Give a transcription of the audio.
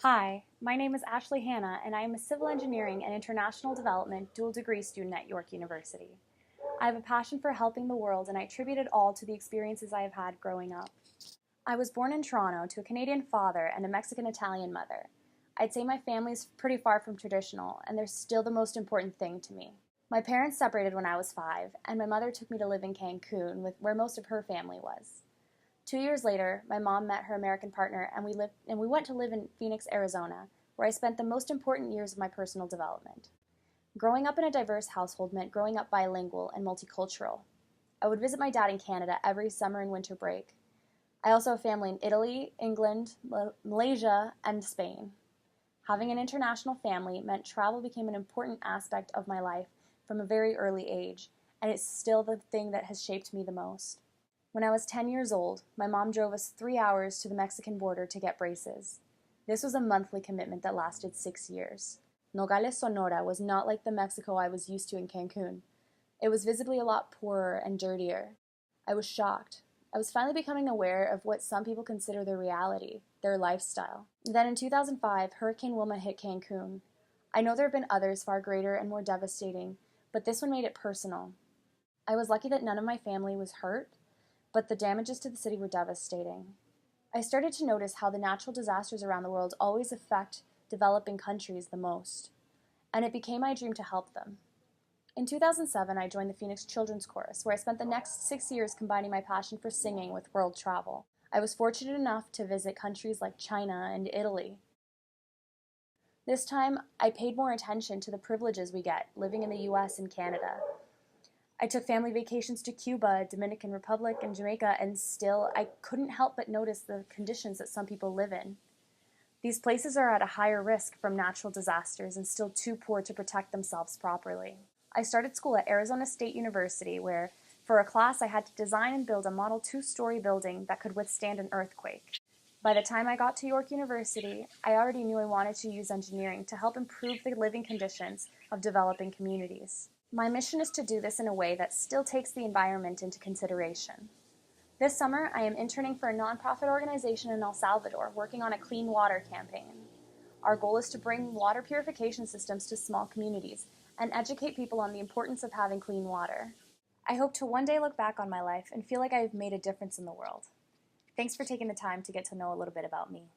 Hi, my name is Ashley Hanna, and I am a Civil Engineering and International Development dual degree student at York University. I have a passion for helping the world, and I attribute it all to the experiences I have had growing up. I was born in Toronto to a Canadian father and a Mexican-Italian mother. I'd say my family is pretty far from traditional, and they're still the most important thing to me. My parents separated when I was 5, and my mother took me to live in Cancun, where most of her family was. 2 years later, my mom met her American partner, and we went to live in Phoenix, Arizona, where I spent the most important years of my personal development. Growing up in a diverse household meant growing up bilingual and multicultural. I would visit my dad in Canada every summer and winter break. I also have family in Italy, England, Malaysia, and Spain. Having an international family meant travel became an important aspect of my life from a very early age, and it's still the thing that has shaped me the most. When I was 10 years old, my mom drove us 3 hours to the Mexican border to get braces. This was a monthly commitment that lasted 6 years. Nogales, Sonora was not like the Mexico I was used to in Cancun. It was visibly a lot poorer and dirtier. I was shocked. I was finally becoming aware of what some people consider their reality, their lifestyle. Then in 2005, Hurricane Wilma hit Cancun. I know there have been others far greater and more devastating, but this one made it personal. I was lucky that none of my family was hurt, but the damages to the city were devastating. I started to notice how the natural disasters around the world always affect developing countries the most, and it became my dream to help them. In 2007, I joined the Phoenix Children's Chorus, where I spent the next 6 years combining my passion for singing with world travel. I was fortunate enough to visit countries like China and Italy. This time, I paid more attention to the privileges we get living in the US and Canada. I took family vacations to Cuba, Dominican Republic, and Jamaica, and still I couldn't help but notice the conditions that some people live in. These places are at a higher risk from natural disasters and still too poor to protect themselves properly. I started school at Arizona State University, where, for a class, I had to design and build a model 2-story building that could withstand an earthquake. By the time I got to York University, I already knew I wanted to use engineering to help improve the living conditions of developing communities. My mission is to do this in a way that still takes the environment into consideration. This summer, I am interning for a nonprofit organization in El Salvador working on a clean water campaign. Our goal is to bring water purification systems to small communities and educate people on the importance of having clean water. I hope to one day look back on my life and feel like I have made a difference in the world. Thanks for taking the time to get to know a little bit about me.